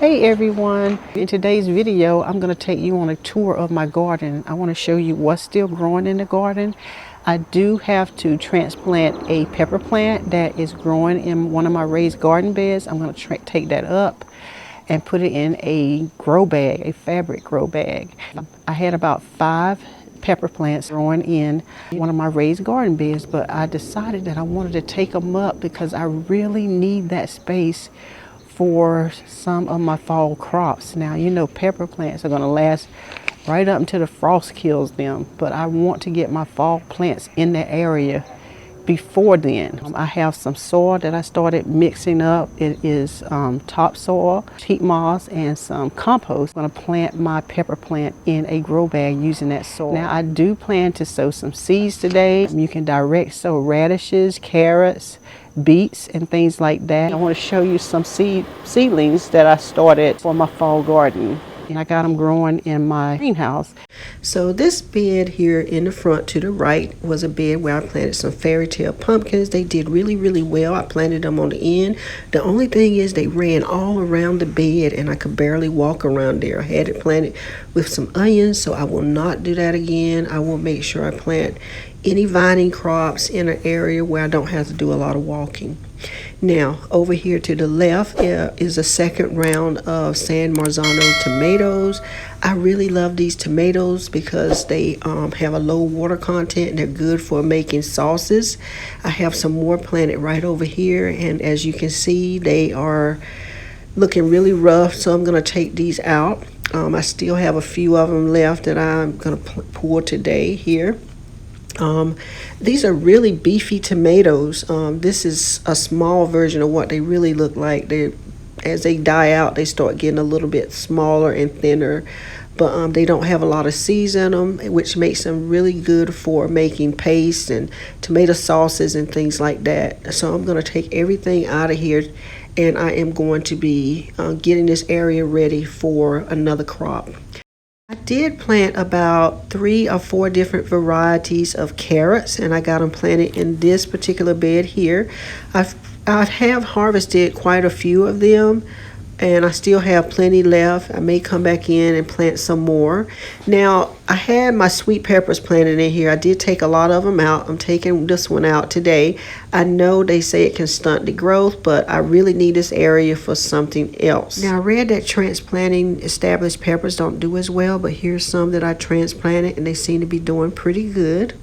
Hey everyone, in today's video I'm going to take you on a tour of my garden. I want to show you what's still growing in the garden. I do have to transplant a pepper plant that is growing in one of my raised garden beds. I'm going to take that up and put it in a grow bag, a fabric grow bag. I had about 5 pepper plants growing in one of my raised garden beds, but I decided that I wanted to take them up because I really need that space for some of my fall crops. Now, you know, pepper plants are going to last right up until the frost kills them, but I want to get my fall plants in the area before then. I have some soil that I started mixing up. It is topsoil, peat moss, and some compost. I'm going to plant my pepper plant in a grow bag using that soil. Now, I do plan to sow some seeds today. You can direct sow radishes, carrots, beets, and things like that. I want to show you some seedlings that I started for my fall garden. And I got them growing in my greenhouse. So this bed here in the front to the right was a bed where I planted some fairy tale pumpkins. They did really well. I planted them on the end. The only thing is they ran all around the bed and I could barely walk around there. I had it planted with some onions, so I will not do that again. I will make sure I plant any vining crops in an area where I don't have to do a lot of walking. Now, over here to the left is a second round of San Marzano tomatoes. I really love these tomatoes because they have a low water content and they're good for making sauces. I have some more planted right over here, and as you can see, they are looking really rough, so I'm going to take these out. I still have a few of them left that I'm going to pull today here. These are really beefy tomatoes. This is a small version of what they really look like. As they die out, they start getting a little bit smaller and thinner, but they don't have a lot of seeds in them, which makes them really good for making paste and tomato sauces and things like that. So I'm going to take everything out of here, and I am going to be getting this area ready for another crop. I did plant about 3 or 4 different varieties of carrots, and I got them planted in this particular bed here. I have harvested quite a few of them, and I still have plenty left. I may come back in and plant some more. Now, I had my sweet peppers planted in here. I did take a lot of them out. I'm taking this one out today. I know they say it can stunt the growth, but I really need this area for something else. Now, I read that transplanting established peppers don't do as well, but here's some that I transplanted, and they seem to be doing pretty good.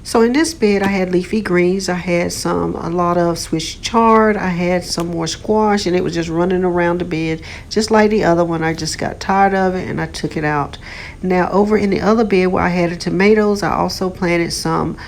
So in this bed, I had leafy greens. I had a lot of Swiss chard. I had some more squash, and it was just running around the bed, just like the other one. I just got tired of it, and I took it out. Now, over in the other bed where I had the tomatoes, I also planted some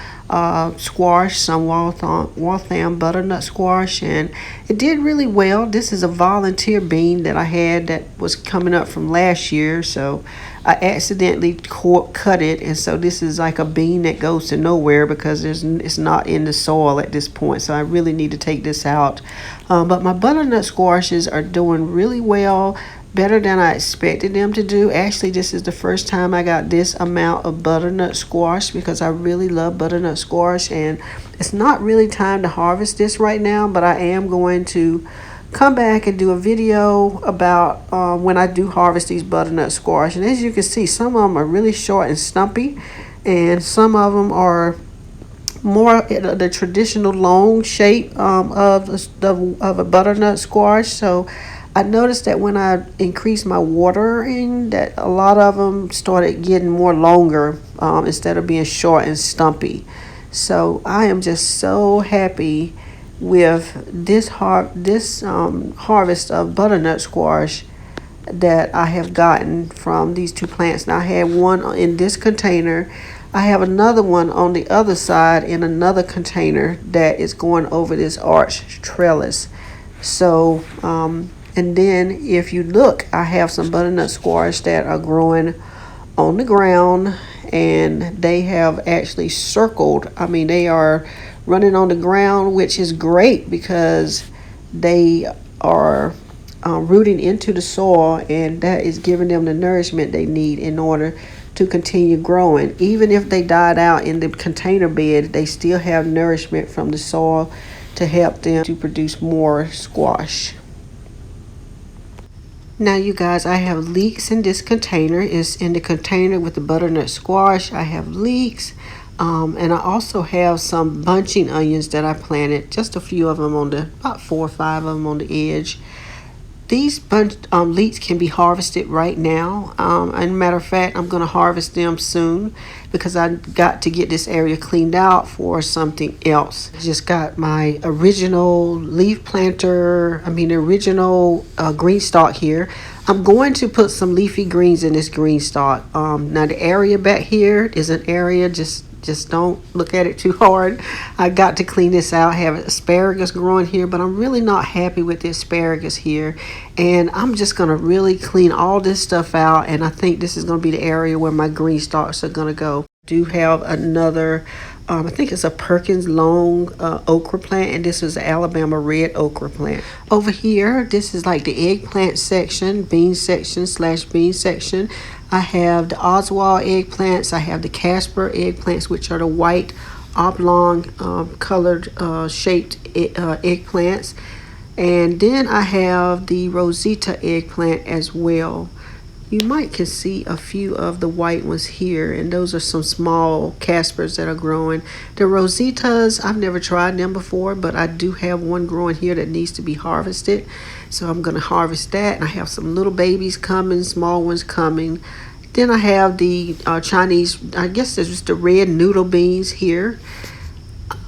squash, some Waltham butternut squash, and it did really well. This is a volunteer bean that I had that was coming up from last year, so I accidentally cut it, and so this is like a bean that goes to nowhere because it's not in the soil at this point, so I really need to take this out. But my butternut squashes are doing really well, better than I expected them to do. Actually, this is the first time I got this amount of butternut squash because I really love butternut squash, and it's not really time to harvest this right now, but I am going to come back and do a video about when I do harvest these butternut squash. And as you can see, some of them are really short and stumpy, and some of them are more the traditional long shape of a butternut squash. So I noticed that when I increased my watering, that a lot of them started getting more longer instead of being short and stumpy. So I am just so happy with this harvest of butternut squash that I have gotten from these 2 plants. Now, I had one in this container. I have another one on the other side in another container that is going over this arch trellis. So, and then if you look, I have some butternut squash that are growing on the ground, and they have actually circled. I mean, they are running on the ground, which is great because they are rooting into the soil, and that is giving them the nourishment they need in order to continue growing. Even if they died out in the container bed, they still have nourishment from the soil to help them to produce more squash. Now you guys, I have leeks in this container. It's in the container with the butternut squash. I have leeks. And I also have some bunching onions that I planted, just a few of them on about 4 or 5 of them on the edge. These leeks can be harvested right now. And matter of fact, I'm going to harvest them soon because I got to get this area cleaned out for something else. I just got my original leaf planter, original green stalk here. I'm going to put some leafy greens in this green stalk. Now the area back here is an area, just don't look at it too hard. I got to clean this out. I have asparagus growing here, but I'm really not happy with the asparagus here. And I'm just going to really clean all this stuff out. And I think this is going to be the area where my green stalks are going to go. I do have another, I think it's a Perkins long okra plant. And this is an Alabama red okra plant. Over here, this is like the eggplant section, bean section / bean section. I have the Oswald eggplants. I have the Casper eggplants, which are the white oblong colored shaped eggplants. And then I have the Rosita eggplant as well. You might can see a few of the white ones here, and those are some small Caspers that are growing. The Rositas, I've never tried them before, but I do have one growing here that needs to be harvested. So I'm going to harvest that, and I have some little babies coming, small ones coming. Then I have the Chinese, I guess it's just the red noodle beans here.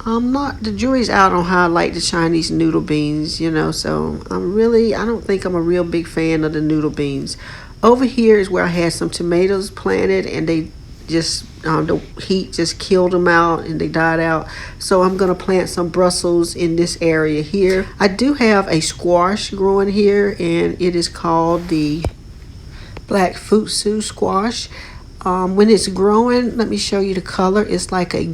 The jury's out on how I like the Chinese noodle beans, so I don't think I'm a real big fan of the noodle beans. Over here is where I had some tomatoes planted, and they just, the heat just killed them out and they died out. So I'm going to plant some Brussels in this area here. I do have a squash growing here, and it is called the black futsu squash. When it's growing, let me show you the color. It's like a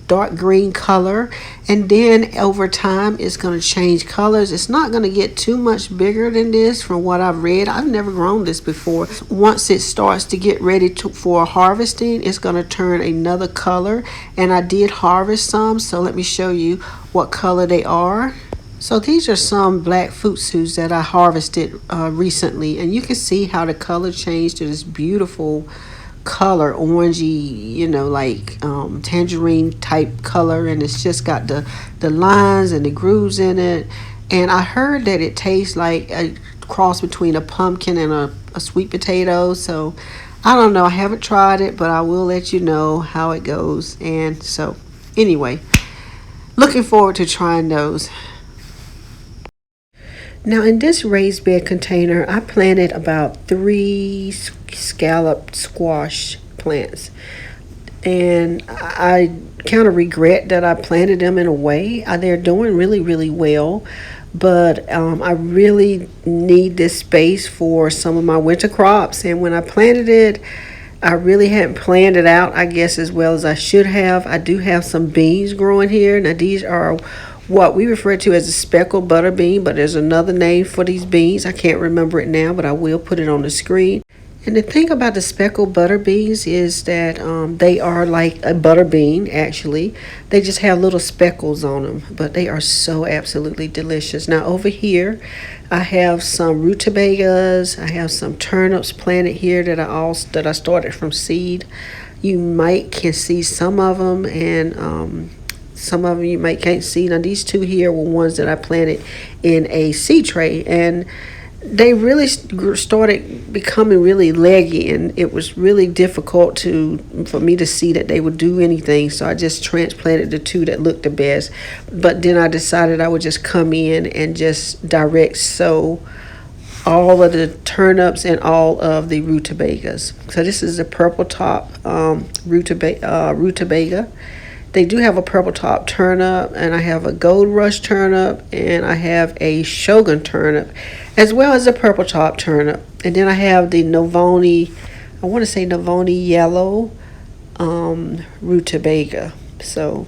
dark green color, and then over time it's going to change colors. It's not going to get too much bigger than this from what I've read. I've never grown this before. Once it starts to get ready for harvesting, it's going to turn another color, and I did harvest some, so let me show you what color they are. So these are some black futsus that I harvested recently, and you can see how the color changed to this beautiful color, orangey, like tangerine type color, and it's just got the lines and the grooves in it. And I heard that it tastes like a cross between a pumpkin and a sweet potato. So I don't know, I haven't tried it, but I will let you know how it goes. And so anyway, looking forward to trying those. Now in this raised bed container, I planted about 3 scalloped squash plants. And I kind of regret that I planted them in a way. They're doing really, really well. But I really need this space for some of my winter crops. And when I planted it, I really hadn't planned it out, I guess, as well as I should have. I do have some beans growing here. Now these are what we refer to as a speckled butter bean, but there's another name for these beans. I can't remember it now, but I will put it on the screen. And the thing about the speckled butter beans is that they are like a butter bean, actually. They just have little speckles on them, but they are so absolutely delicious. Now over here, I have some rutabagas. I have some turnips planted here that I started from seed. You might can see some of them, and some of them you might can't see. Now these 2 here were ones that I planted in a seed tray, and they really started becoming really leggy, and it was really difficult for me to see that they would do anything. So I just transplanted the 2 that looked the best. But then I decided I would just come in and just direct sow all of the turnips and all of the rutabagas. So this is a purple top rutabaga. They do have a purple top turnip, and I have a gold rush turnip, and I have a shogun turnip, as well as a purple top turnip. And then I have the Novoni, I want to say Novoni yellow rutabaga. So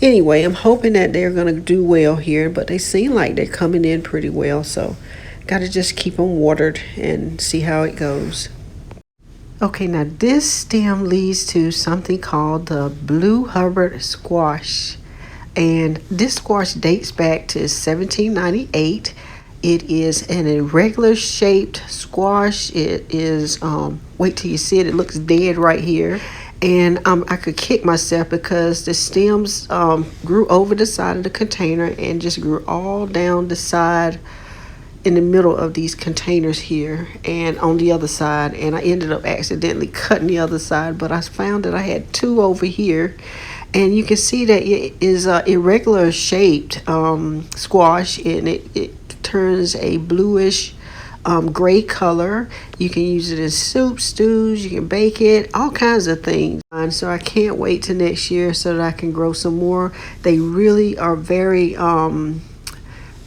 anyway, I'm hoping that they're going to do well here, but they seem like they're coming in pretty well. So got to just keep them watered and see how it goes. Okay, now this stem leads to something called the blue Hubbard squash. And this squash dates back to 1798. It is an irregular shaped squash. It is, wait till you see it. It looks dead right here. And I could kick myself because the stems grew over the side of the container and just grew all down the side in the middle of these containers here and on the other side. And I ended up accidentally cutting the other side, but I found that I had two over here. And you can see that it is a irregular shaped squash, and it turns a bluish gray color. You can use it in soup, stews, you can bake it, all kinds of things. And so I can't wait till next year so that I can grow some more. They really are very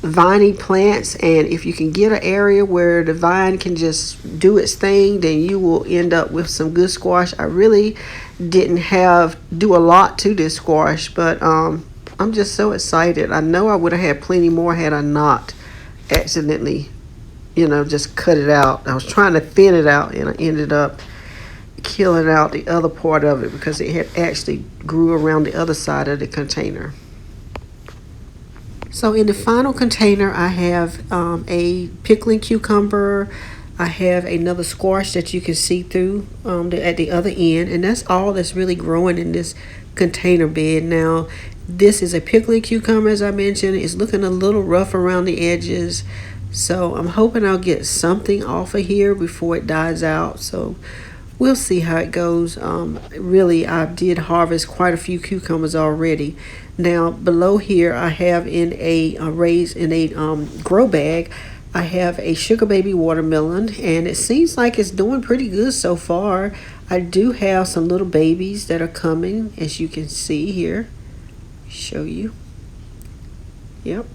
viney plants, and if you can get an area where the vine can just do its thing, then you will end up with some good squash. I really didn't do a lot to this squash, but I'm just so excited. I know I would have had plenty more had I not accidentally, just cut it out. I was trying to thin it out, and I ended up killing out the other part of it because it had actually grew around the other side of the container. So in the final container, I have a pickling cucumber. I have another squash that you can see through at the other end. And that's all that's really growing in this container bed. Now, this is a pickling cucumber, as I mentioned. It's looking a little rough around the edges. So I'm hoping I'll get something off of here before it dies out. So we'll see how it goes. Really, I did harvest quite a few cucumbers already. Now below here, I have in a grow bag, I have a sugar baby watermelon, and it seems like it's doing pretty good so far. I do have some little babies that are coming, as you can see here. Show you. Yep.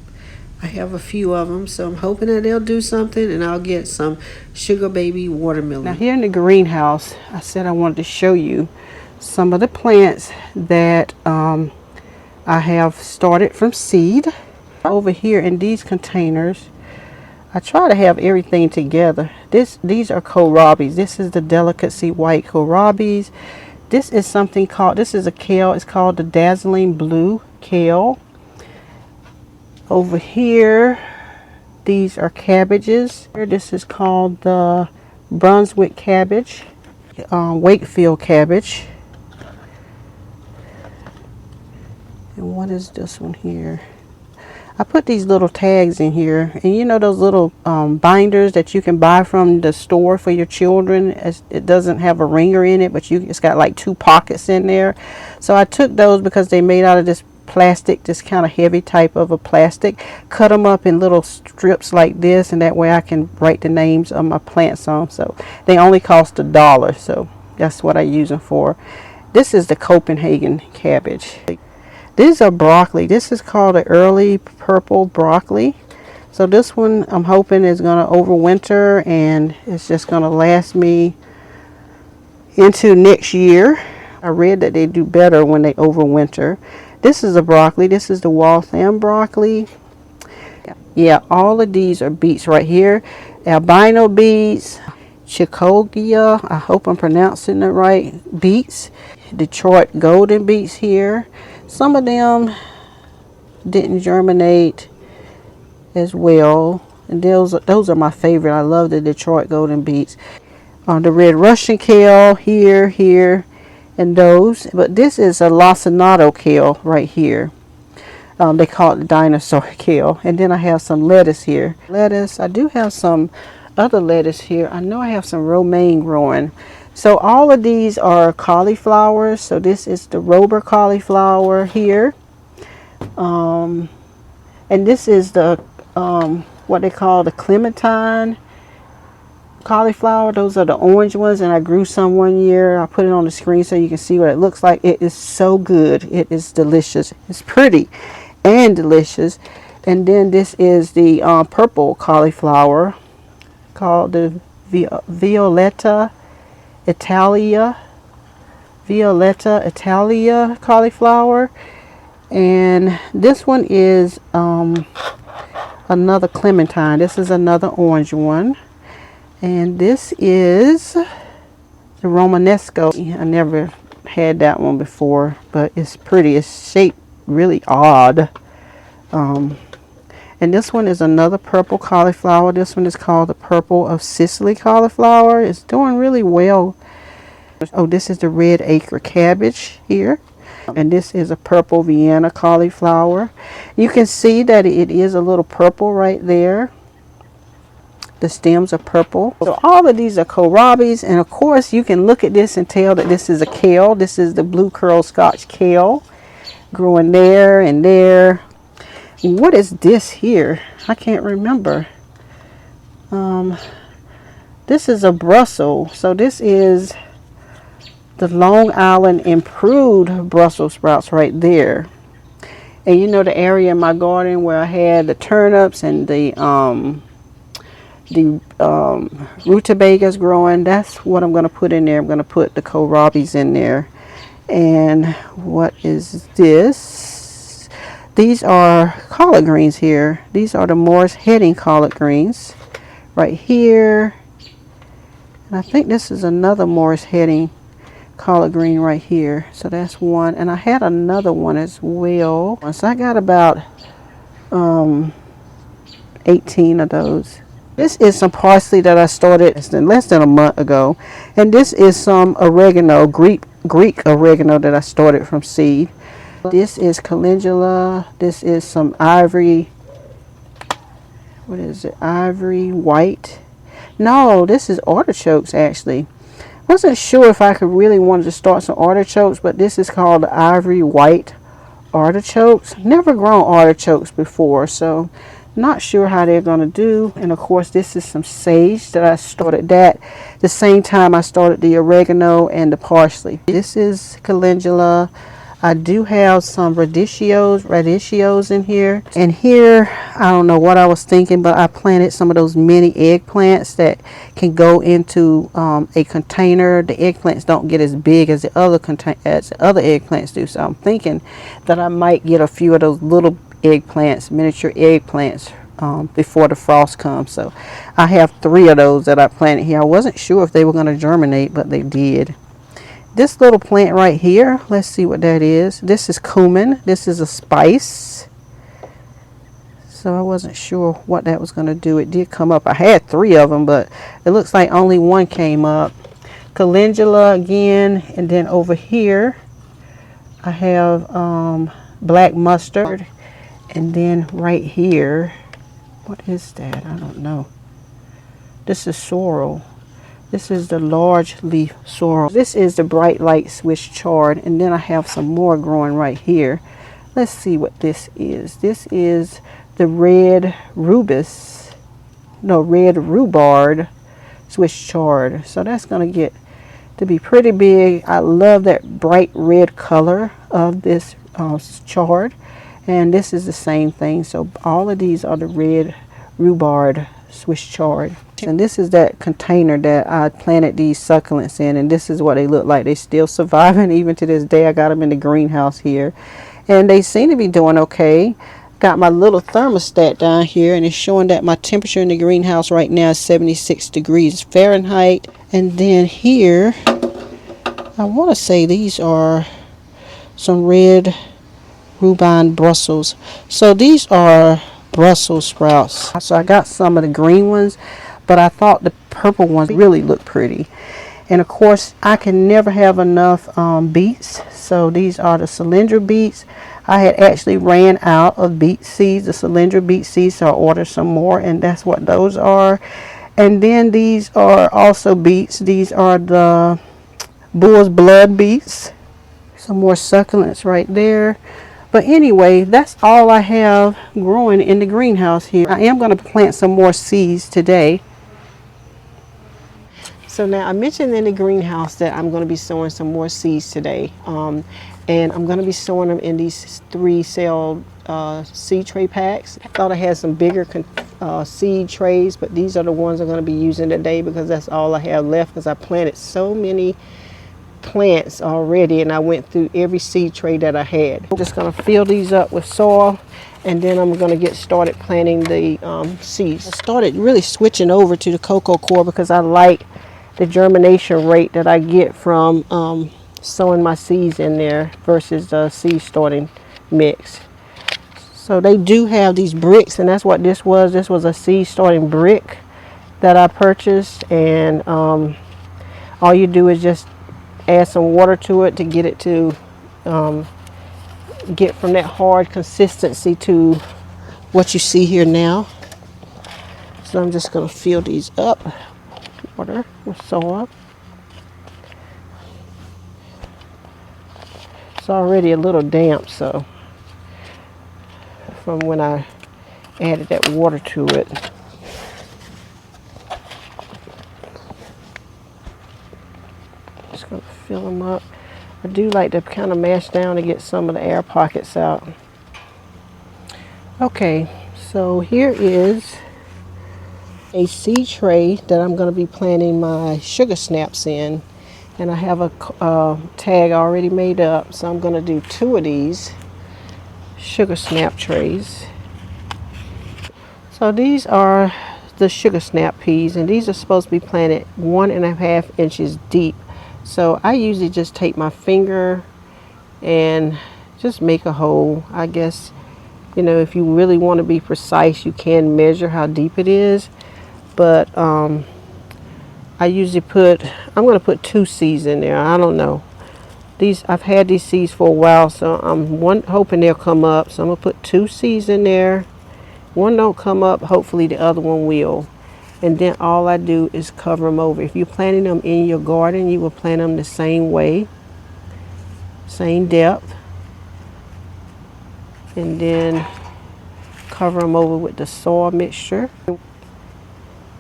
I have a few of them, so I'm hoping that they'll do something and I'll get some sugar baby watermelon. Now here in the greenhouse, I said I wanted to show you some of the plants that I have started from seed. Over here in these containers, I try to have everything together. These are kohlrabis. This is the delicacy white kohlrabis. This is this is a kale. It's called the dazzling blue kale. Over here, these are cabbages. This is called the Brunswick cabbage, Wakefield cabbage. And what is this one here? I put these little tags in here, and you know those little binders that you can buy from the store for your children. It doesn't have a ringer in it, but it's got like 2 pockets in there. So I took those because they made out of this plastic, this kind of heavy type of a plastic. Cut them up in little strips like this, and that way I can write the names of my plants on. So they only cost $1, so that's what I use them for. This is the Copenhagen cabbage. These are broccoli. This is called an early purple broccoli. So this one I'm hoping is going to overwinter, and it's just going to last me into next year. I read that they do better when they overwinter. This is a broccoli. This is the Waltham broccoli. Yeah, all of these are beets right here. Albino beets, Chicogia, I hope I'm pronouncing it right, beets. Detroit golden beets here. Some of them didn't germinate as well, and those are my favorite. I love the Detroit golden beets. The red Russian kale here, and those. But this is a lacinato kale right here. They call it the dinosaur kale. And then I have some lettuce here. Lettuce. I do have some other lettuce here. I know I have some romaine growing. So all of these are cauliflowers. So this is the Rober cauliflower here. And this is the what they call the Clementine cauliflower. Those are the orange ones, and I grew some one year. I put it on the screen so you can see what it looks like. It is so good. It is delicious. It's pretty and delicious. And then this is the purple cauliflower called the Violetta Italia cauliflower. And this one is another Clementine. This is another orange one. And this is the Romanesco. I never had that one before, but it's pretty. It's shaped really odd. And And this one is another purple cauliflower. This one is called the Purple of Sicily cauliflower. It's doing really well. Oh, this is the red acre cabbage here. And this is a purple Vienna cauliflower. You can see that it is a little purple right there. The stems are purple. So all of these are kohlrabis. And of course, you can look at this and tell that this is a kale. This is the blue curl Scotch kale. Growing there and there. What is this here? I can't remember. This is a Brussels. So this is the Long Island improved Brussels sprouts right there. And you know the area in my garden where I had the turnips and the rutabagas growing, that's what I'm going to put in there. I'm going to put the kohlrabis in there. And what is this? These are collard greens here. These are the Morris Heading collard greens right here. And I think this is another Morris Heading collard green right here. So that's one. And I had another one as well. So I got about 18 of those. This is some parsley that I started less than a month ago. And this is some oregano, Greek oregano that I started from seed. This is calendula. This is some ivory. What is it? Ivory white. No, this is artichokes actually. Wasn't sure if I could really wanted to start some artichokes, but this is called the ivory white artichokes. Never grown artichokes before, so not sure how they're going to do. And of course, this is some sage that I started that the same time I started the oregano and the parsley. This is calendula. I do have some radicchios in here. And here, I don't know what I was thinking, but I planted some of those mini eggplants that can go into a container. The eggplants don't get as big as the other eggplants do. So I'm thinking that I might get a few of those little eggplants, miniature eggplants, before the frost comes. So I have 3 of those that I planted here. I wasn't sure if they were going to germinate, but they did. This little plant right here, let's see what that is. This is cumin. This is a spice. So I wasn't sure what that was going to do. It did come up. I had 3 of them, but it looks like only 1 came up. Calendula again. And then over here, I have black mustard. And then right here, what is that? I don't know. This is sorrel. This is the large leaf sorrel. This is the bright light Swiss chard. And then I have some more growing right here. Let's see what this is. This is the red rhubarb Swiss chard. So that's going to get to be pretty big. I love that bright red color of this chard. And this is the same thing. So all of these are the red rhubarb Swiss chard. And this is that container that I planted these succulents in, and this is what they look like. They still surviving even to this day. I got them in the greenhouse here, and they seem to be doing okay. Got my little thermostat down here, and it's showing that my temperature in the greenhouse right now is 76 degrees Fahrenheit. And then here, I want to say these are some red rhubarb Brussels. So these are Brussels sprouts. So I got some of the green ones, but I thought the purple ones really look pretty. And of course, I can never have enough beets. So these are the cylindra beets. I had actually ran out of beet seeds, the cylindra beet seeds, so I ordered some more, and that's what those are. And then these are also beets. These are the bull's blood beets. Some more succulents right there. But anyway, that's all I have growing in the greenhouse here. I am going to plant some more seeds today. So now I mentioned in the greenhouse that I'm going to be sowing some more seeds today. And I'm going to be sowing them in these 3-cell seed tray packs. I thought I had some bigger seed trays, but these are the ones I'm going to be using today because that's all I have left, because I planted so many plants already and I went through every seed tray that I had. I'm just going to fill these up with soil, and then I'm going to get started planting the seeds. I started really switching over to the cocoa coir because I like the germination rate that I get from sowing my seeds in there versus the seed starting mix. So they do have these bricks, and that's what this was. This was a seed starting brick that I purchased, and all you do is just add some water to it to get it to get from that hard consistency to what you see here now. So I'm just going to fill these up, water with soil. It's already a little damp, so from when I added that water to it. Just going to fill them up. I do like to kind of mash down to get some of the air pockets out. Okay, so here is a seed tray that I'm going to be planting my sugar snaps in, and I have a tag already made up, so I'm going to do 2 of these sugar snap trays. So these are the sugar snap peas, and these are supposed to be planted 1.5 inches deep. So I usually just take my finger and just make a hole. I guess, you know, if you really want to be precise, you can measure how deep it is. But I usually I'm going to put 2 seeds in there. I don't know. I've had these seeds for a while, so I'm hoping they'll come up. So I'm going to put 2 seeds in there. One don't come up, hopefully the other one will. And then all I do is cover them over. If you're planting them in your garden, you will plant them the same way, same depth. And then cover them over with the soil mixture.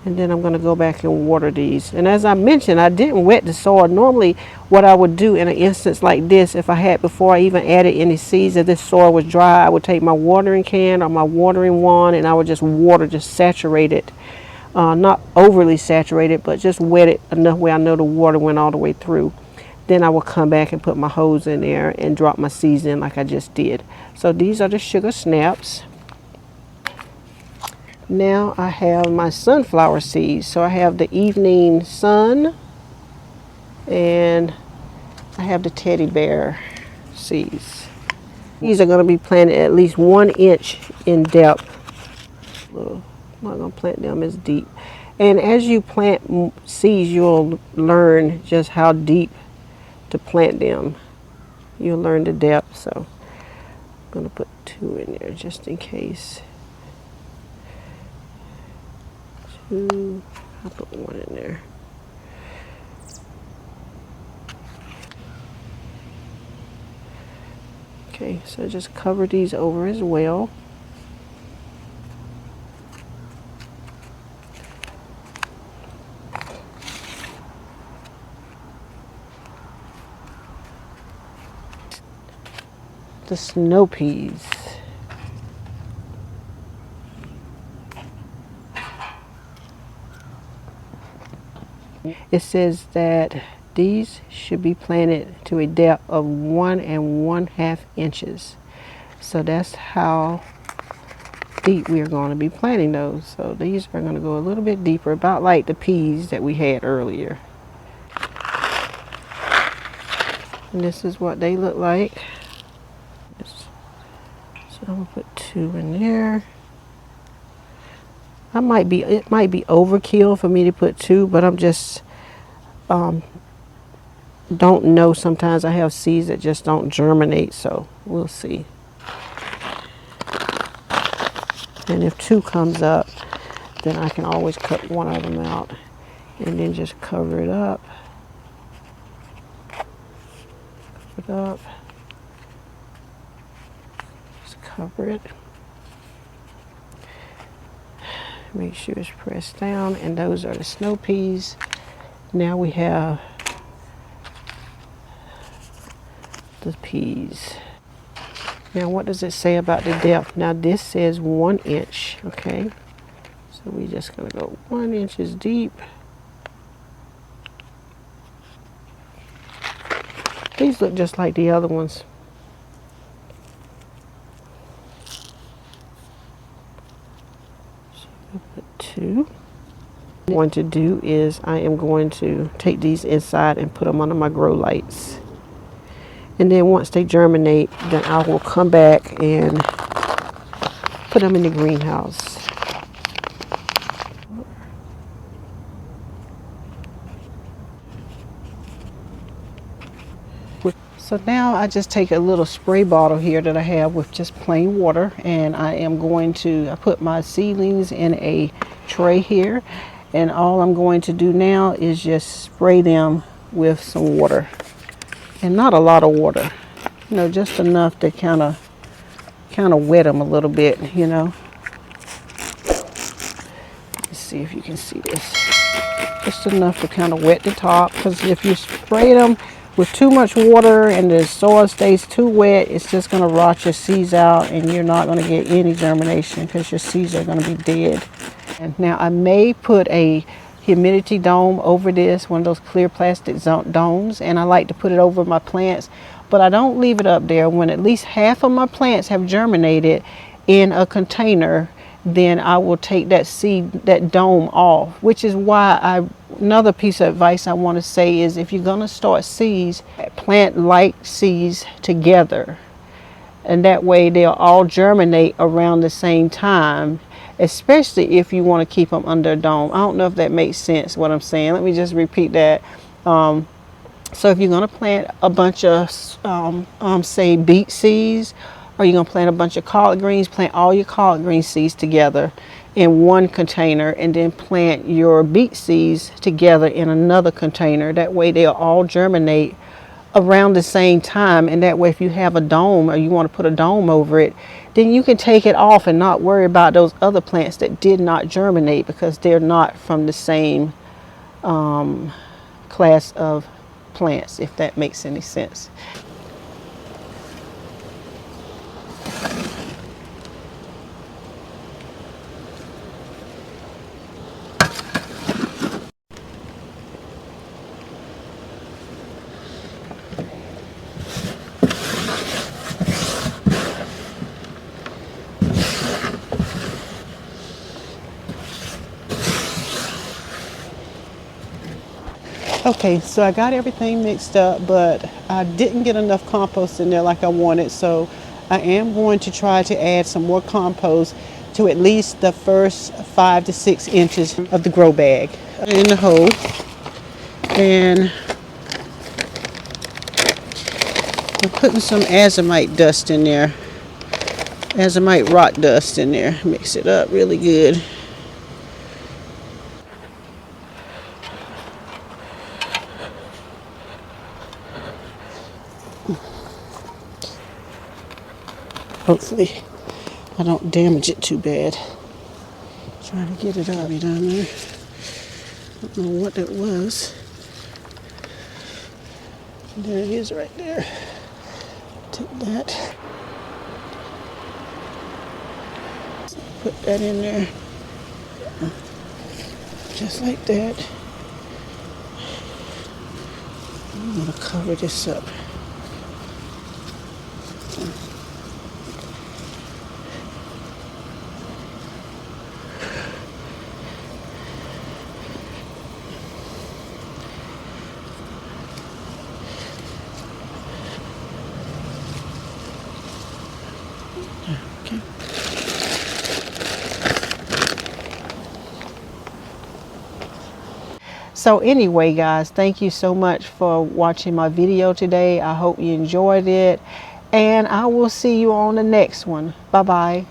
And then I'm going to go back and water these. And as I mentioned, I didn't wet the soil. Normally, what I would do in an instance like this, if I had, before I even added any seeds, if this soil was dry, I would take my watering can or my watering wand, and I would just saturate it. Not overly saturated, but just wet it enough where I know the water went all the way through. Then I will come back and put my hose in there and drop my seeds in like I just did. So these are the sugar snaps. Now I have my sunflower seeds. So I have the evening sun, and I have the teddy bear seeds. These are going to be planted at least 1 inch in depth. I'm not going to plant them as deep. And as you plant seeds, you'll learn just how deep to plant them. You'll learn the depth. So I'm going to put 2 in there just in case. 2, I'll put 1 in there. Okay, so just cover these over as well. The snow peas. It says that these should be planted to a depth of 1 1/2 inches. So that's how deep we're going to be planting those. So these are going to go a little bit deeper, about like the peas that we had earlier. And this is what they look like. So I'm going to put 2 in there. It might be overkill for me to put 2, but I'm just don't know. Sometimes I have seeds that just don't germinate, so we'll see. And if 2 comes up, then I can always cut 1 of them out and then just cover it up. Just cover it. Make sure it's pressed down, and those are the snow peas. Now we have the peas. Now what does it say about the depth? Now this says 1 inch, okay? So we're just gonna go 1 inch deep. These look just like the other ones. So I'll put 2. What I'm going to do is I am going to take these inside and put them under my grow lights. And then once they germinate, then I will come back and put them in the greenhouse. So now I just take a little spray bottle here that I have with just plain water, and I put my seedlings in a tray here, and all I'm going to do now is just spray them with some water, and not a lot of water, you know, just enough to kind of wet them a little bit, you know. Let's see if you can see this. Just enough to kind of wet the top, because if you spray them with too much water and the soil stays too wet, it's just going to rot your seeds out, and you're not going to get any germination because your seeds are going to be dead. And now I may put a humidity dome over this, one of those clear plastic domes, and I like to put it over my plants, but I don't leave it up there. When at least half of my plants have germinated in a container, then I will take that dome off, which is why another piece of advice I want to say is, if you're going to start seeds, plant like seeds together, and that way they'll all germinate around the same time, especially if you want to keep them under a dome. I don't know if that makes sense what I'm saying. Let me just repeat that. So if you're going to plant a bunch of say beet seeds, or you're going to plant a bunch of collard greens, plant all your collard green seeds together in one container, and then plant your beet seeds together in another container. That way they'll all germinate around the same time, and that way if you have a dome, or you want to put a dome over it, then you can take it off and not worry about those other plants that did not germinate, because they're not from the same class of plants, if that makes any sense. Okay, so I got everything mixed up, but I didn't get enough compost in there like I wanted, so I am going to try to add some more compost to at least the first 5 to 6 inches of the grow bag in the hole. And I'm putting some azomite dust in there, azomite rock dust in there. Mix it up really good. Hopefully I don't damage it too bad. Trying to get it out of me down there. I don't know what that was. There it is right there. Take that. Put that in there. Just like that. I'm going to cover this up. Okay. So anyway, guys, thank you so much for watching my video today. I hope you enjoyed it, and I will see you on the next one. Bye bye.